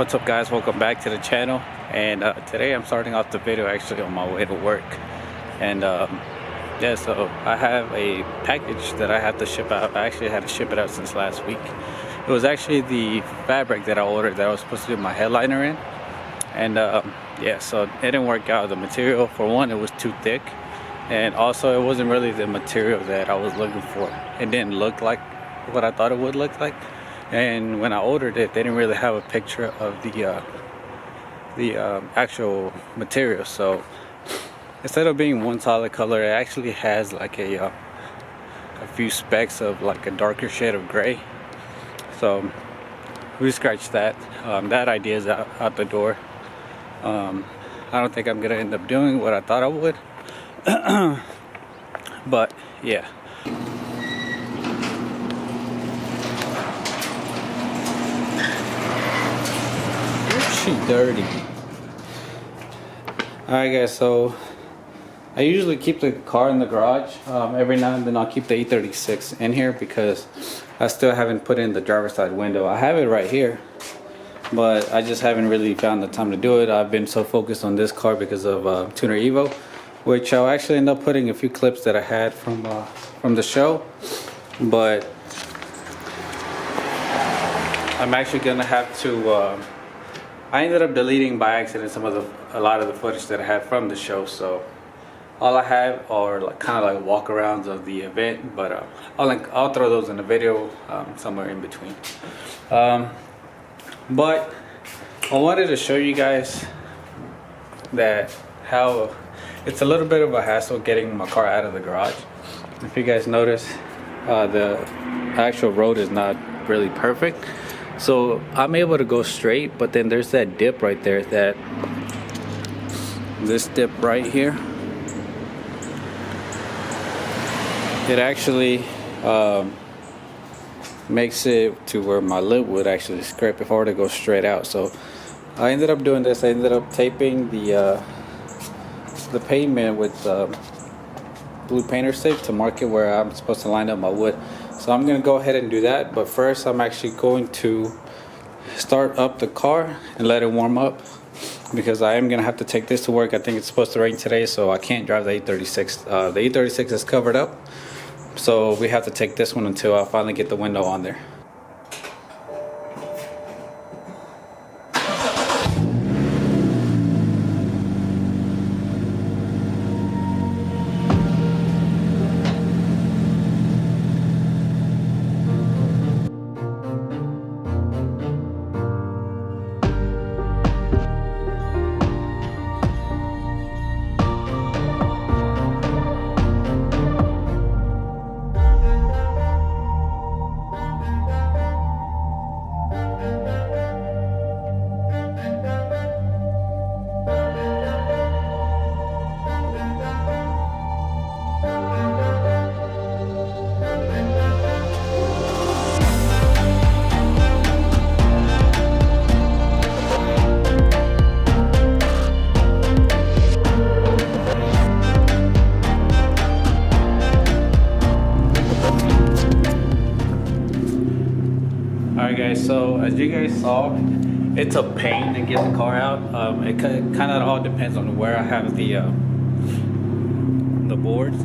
What's up, guys? Welcome back to the channel. And today I'm starting off the video actually on my way to work. And yeah, so I have a package that I have to ship out. I actually had to ship it out since last week. It was actually the fabric that I ordered that I was supposed to do my headliner in. And yeah, so it didn't work out. The material, for one, it was too thick, and also it wasn't really the material that I was looking for. It didn't look like what I thought it would look like. And when I ordered it, they didn't really have a picture of the actual material. So instead of being one solid color, it actually has like a few specks of like a darker shade of gray. So we scratched that. That idea is out the door. I don't think I'm gonna end up doing what I thought I would. But yeah. She dirty. Alright guys, so I usually keep the car in the garage. Every now and then I'll keep the E36 in here because I still haven't put in the driver's side window. I have it right here, but I just haven't really found the time to do it. I've been so focused on this car because of Tuner Evo, which I'll actually end up putting a few clips that I had from the show, but I'm actually gonna have to I ended up deleting by accident a lot of the footage that I had from the show, so all I have are like kind of like walkarounds of the event, but I'll throw those in the video somewhere in between. But I wanted to show you guys that how it's a little bit of a hassle getting my car out of the garage. If you guys notice, the actual road is not really perfect. So I'm able to go straight, but then there's that dip right there, this dip right here. It actually makes it to where my lip would actually scrape if I were to go straight out. So I ended up doing this. I ended up taping the pavement with blue painter's tape to mark it where I'm supposed to line up my wood. So I'm gonna go ahead and do that, but first I'm actually going to start up the car and let it warm up, because I am gonna have to take this to work. I think it's supposed to rain today, so I can't drive the E36. The E36 is covered up, so we have to take this one until I finally get the window on there. Alright guys, so as you guys saw, it's a pain to get the car out. It kind of all depends on where I have the boards.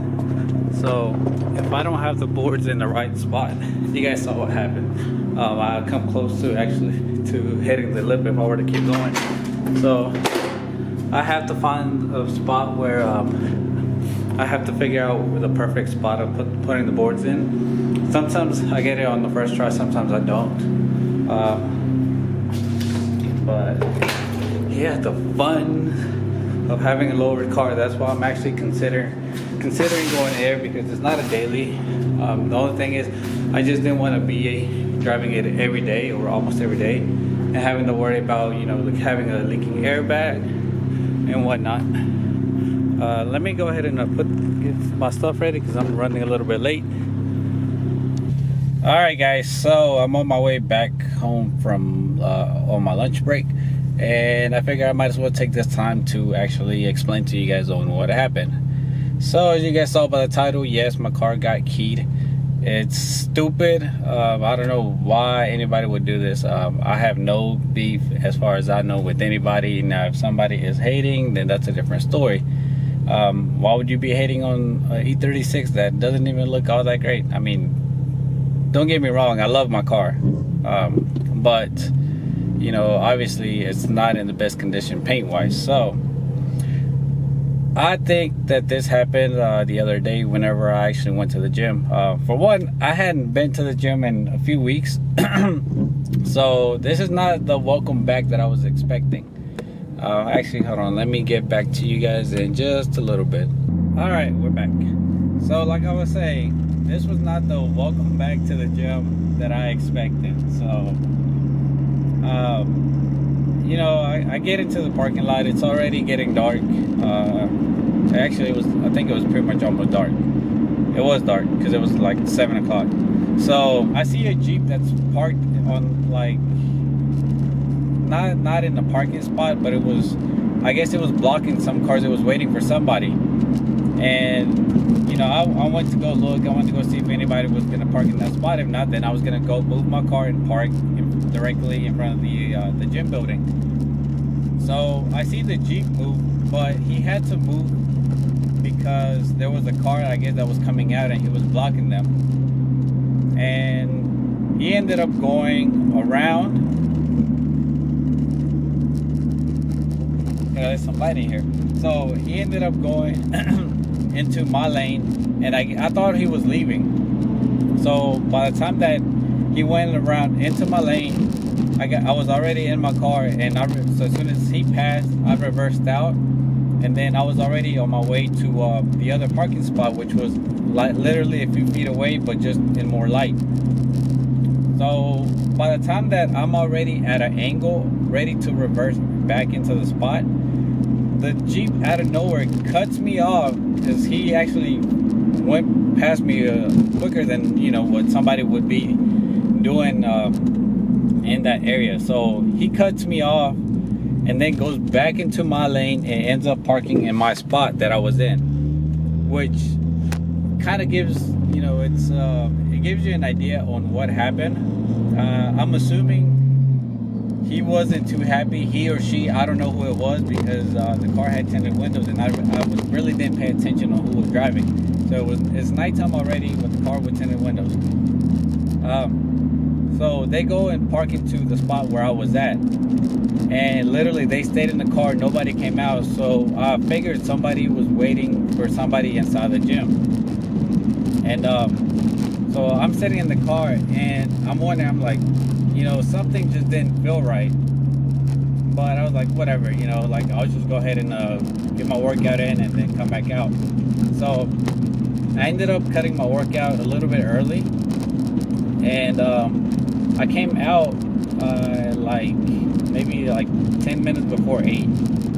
So if I don't have the boards in the right spot, you guys saw what happened. I come close to hitting the lip if I were to keep going. So I have to find a spot where I have to figure out the perfect spot of putting the boards in. Sometimes I get it on the first try, sometimes I don't. But yeah, the fun of having a lowered car, that's why I'm actually considering going air, because it's not a daily. The only thing is, I just didn't want to be driving it every day or almost every day and having to worry about, you know, like having a leaking airbag and whatnot. Let me go ahead and get my stuff ready because I'm running a little bit late. Alright guys, so I'm on my way back home from on my lunch break, and I figure I might as well take this time to actually explain to you guys on what happened. So as you guys saw by the title, yes, my car got keyed. It's stupid. I don't know why anybody would do this. I have no beef as far as I know with anybody. Now, if somebody is hating, then that's a different story. Why would you be hating on E36 that doesn't even look all that great? I mean, don't get me wrong, I love my car. But, you know, obviously it's not in the best condition paint-wise. So, I think that this happened the other day whenever I actually went to the gym. For one, I hadn't been to the gym in a few weeks. So this is not the welcome back that I was expecting. Actually, hold on. Let me get back to you guys in just a little bit. All right, we're back. So like I was saying, this was not the welcome back to the gym that I expected. So, you know, I get into the parking lot. It's already getting dark. Actually, I think it was pretty much almost dark. It was dark because it was like 7 o'clock. So I see a Jeep that's parked on like, not in the parking spot, but it was, I guess it was blocking some cars. It was waiting for somebody. And, you know, I went to go look. I went to go see if anybody was going to park in that spot. If not, then I was going to go move my car and park directly in front of the gym building. So I see the Jeep move, but he had to move because there was a car, I guess, that was coming out and he was blocking them. And he ended up going around. There's some light in here. So he ended up going into my lane, and I thought he was leaving. So by the time that he went around into my lane, I was already in my car, and so as soon as he passed, I reversed out, and then I was already on my way to the other parking spot, which was literally a few feet away, but just in more light. So by the time that I'm already at an angle, ready to reverse back into the spot, the Jeep out of nowhere cuts me off because he actually went past me quicker than, you know, what somebody would be doing in that area. So he cuts me off and then goes back into my lane and ends up parking in my spot that I was in, which kind of gives, you know, it gives you an idea on what happened. I'm assuming he wasn't too happy, he or she, I don't know who it was, because the car had tinted windows, and I really didn't pay attention on who was driving. So it's nighttime already with the car with tinted windows. So they go and park into the spot where I was at, and literally they stayed in the car, nobody came out. So I figured somebody was waiting for somebody inside the gym. And so I'm sitting in the car and I'm wondering, I'm like, you know, something just didn't feel right. But I was like, whatever, you know, like I'll just go ahead and get my workout in and then come back out. So I ended up cutting my workout a little bit early, and I came out like maybe like 10 minutes before 8.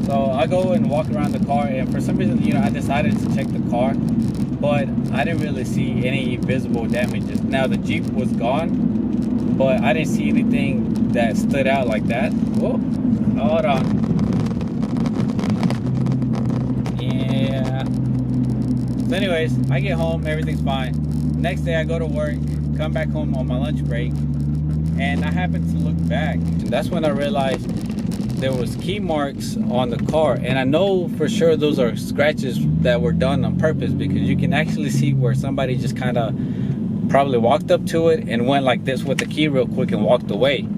So I go and walk around the car, and for some reason, you know, I decided to check the car, but I didn't really see any visible damages. Now the Jeep was gone, but I didn't see anything that stood out like that. Whoa, hold on. Yeah. So anyways, I get home, everything's fine. Next day I go to work, come back home on my lunch break, and I happen to look back, and that's when I realized there was key marks on the car. And I know for sure those are scratches that were done on purpose, because you can actually see where somebody just kind of probably walked up to it and went like this with the key real quick and walked away.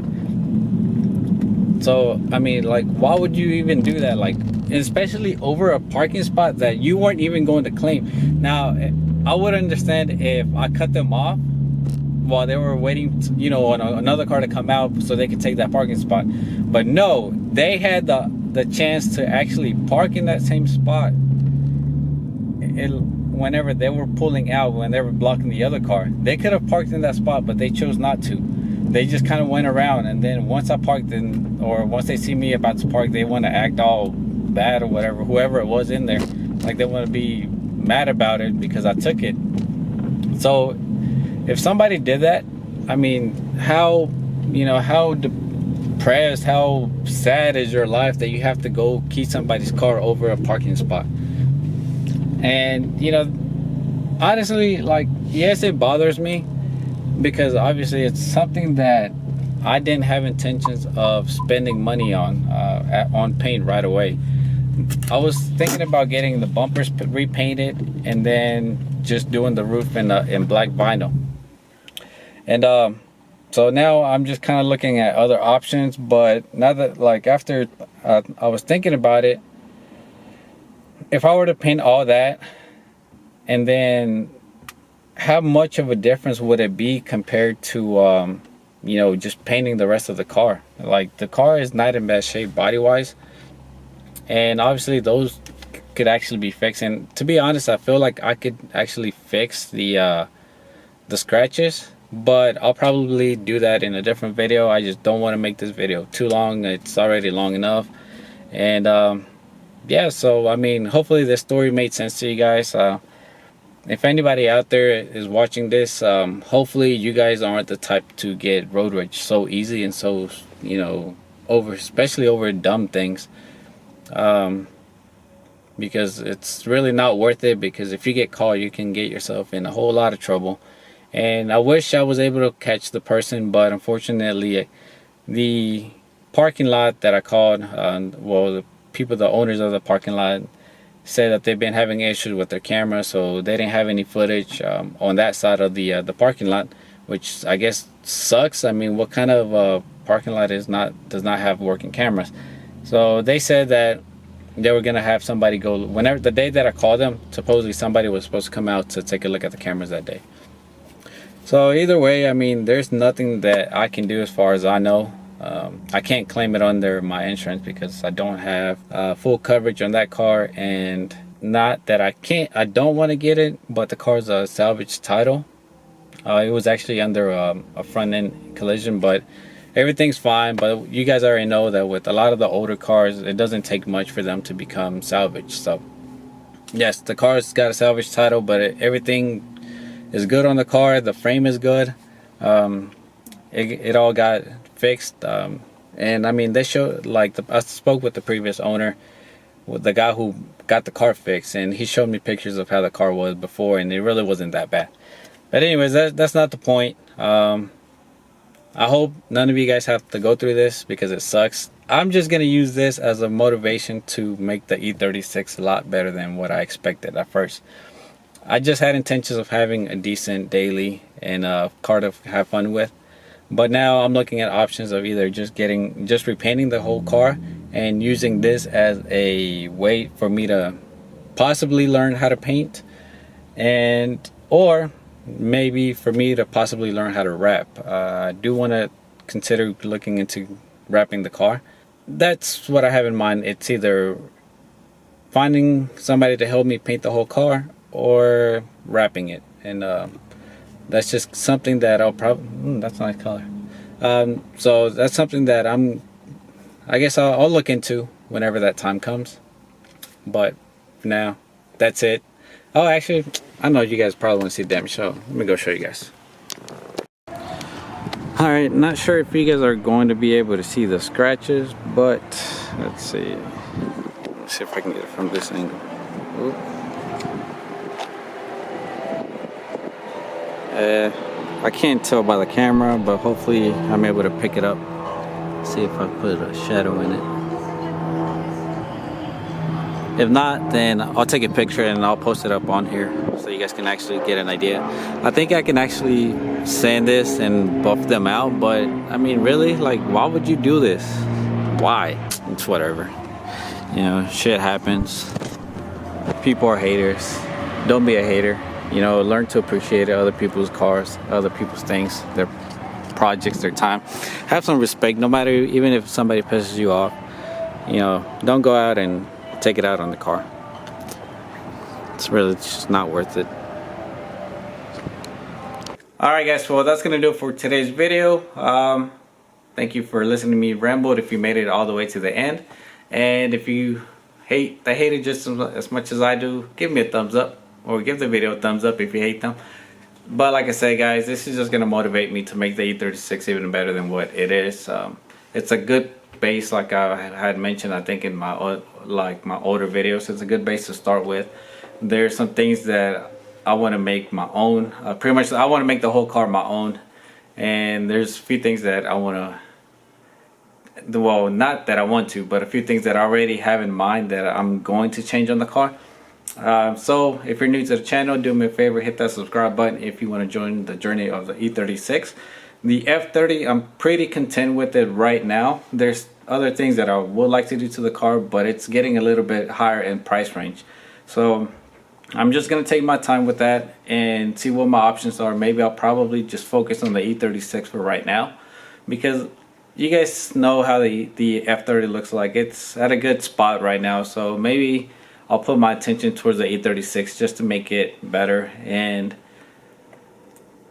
So I mean, like, why would you even do that? Like, especially over a parking spot that you weren't even going to claim. Now I would understand if I cut them off while they were waiting to, you know, on another car to come out so they could take that parking spot. But no, they had the chance to actually park in that same spot whenever they were pulling out, when they were blocking the other car. They could have parked in that spot, but they chose not to. They just kind of went around, and then once I parked in, or once they see me about to park, they want to act all bad or whatever, whoever it was in there, like they want to be mad about it because I took it. So if somebody did that, I mean, how, you know, how depressed, how sad is your life that you have to go key somebody's car over a parking spot? And, you know, honestly, like, yes, it bothers me because obviously it's something that I didn't have intentions of spending money on paint right away. I was thinking about getting the bumpers repainted and then just doing the roof in black vinyl. And so now I'm just kind of looking at other options. But now that, like, after I was thinking about it, if I were to paint all that, and then how much of a difference would it be compared to you know, just painting the rest of the car? Like, the car is not in bad shape body wise, and obviously those could actually be fixed. And to be honest, I feel like I could actually fix the scratches, but I'll probably do that in a different video. I just don't want to make this video too long. It's already long enough. And yeah, so I mean, hopefully this story made sense to you guys. If anybody out there is watching this, hopefully you guys aren't the type to get road rage so easy and so, you know, especially over dumb things, because it's really not worth it. Because if you get caught, you can get yourself in a whole lot of trouble. And I wish I was able to catch the person, but unfortunately the parking lot that I called, well, the owners of the parking lot said that they've been having issues with their camera, so they didn't have any footage on that side of the parking lot, which I guess sucks. I mean, what kind of parking lot does not have working cameras? So they said that they were gonna have somebody go, whenever the day that I called them, supposedly somebody was supposed to come out to take a look at the cameras that day. So either way, I mean, there's nothing that I can do as far as I know. I can't claim it under my insurance because I don't have full coverage on that car. And not that I don't want to get it, but the car's a salvage title. It was actually under a front end collision, but everything's fine. But you guys already know that with a lot of the older cars, it doesn't take much for them to become salvage. So yes, the car's got a salvage title, but everything is good on the car. The frame is good. It all got fixed, and I mean, they showed, like, I spoke with the previous owner, with the guy who got the car fixed, and he showed me pictures of how the car was before, and it really wasn't that bad. But anyways, that's not the point. I hope none of you guys have to go through this because it sucks. I'm just gonna use this as a motivation to make the E36 a lot better than what I expected at first. I just had intentions of having a decent daily and a car to have fun with. But now I'm looking at options of either just repainting the whole car and using this as a way for me to possibly learn how to paint, or maybe for me to possibly learn how to wrap. I do want to consider looking into wrapping the car. That's what I have in mind. It's either finding somebody to help me paint the whole car or wrapping it. And that's just something that I'll probably, that's a nice color. So that's something that I guess I'll look into whenever that time comes. But for now, that's it. Oh, actually, I know you guys probably want to see the damn show. Let me go show you guys. Alright, not sure if you guys are going to be able to see the scratches, but let's see. Let's see if I can get it from this angle. Oop. I can't tell by the camera, but hopefully I'm able to pick it up. See if I put a shadow in it. If not, then I'll take a picture and I'll post it up on here so you guys can actually get an idea. I think I can actually sand this and buff them out, but I mean, really, like, why would you do this? Why? It's whatever. You know, shit happens. People are haters. Don't be a hater. You know, learn to appreciate other people's cars, other people's things, their projects, their time. Have some respect, no matter, even if somebody pisses you off. You know, don't go out and take it out on the car. It's really just not worth it. Alright guys, well, that's gonna do it for today's video. Thank you for listening to me ramble if you made it all the way to the end. And if you hate it just as much as I do, give me a thumbs up. Or give the video a thumbs up if you hate them. But like I said, guys, this is just going to motivate me to make the E36 even better than what it is. It's a good base, like I had mentioned, I think in my older videos. It's a good base to start with. There's some things that I want to make my own. Pretty much I want to make the whole car my own, and there's a few things that I want to, well, not that I want to, but a few things that I already have in mind that I'm going to change on the car. So if you're new to the channel, do me a favor, hit that subscribe button if you want to join the journey of the E36. The F30, I'm pretty content with it right now. There's other things that I would like to do to the car, but it's getting a little bit higher in price range. So I'm just going to take my time with that and see what my options are. Maybe I'll probably just focus on the E36 for right now, because you guys know how the F30 looks like. It's at a good spot right now, so maybe I'll put my attention towards the E36 just to make it better. And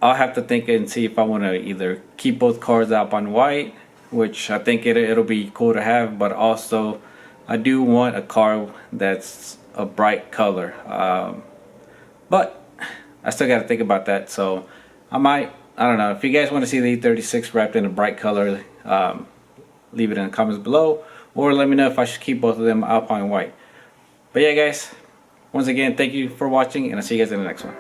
I'll have to think and see if I want to either keep both cars up on white, which I think it'll be cool to have, but also I do want a car that's a bright color. But I still got to think about that. So I don't know. If you guys want to see the E36 wrapped in a bright color, leave it in the comments below, or let me know if I should keep both of them up on white. But yeah, guys, once again, thank you for watching, and I'll see you guys in the next one.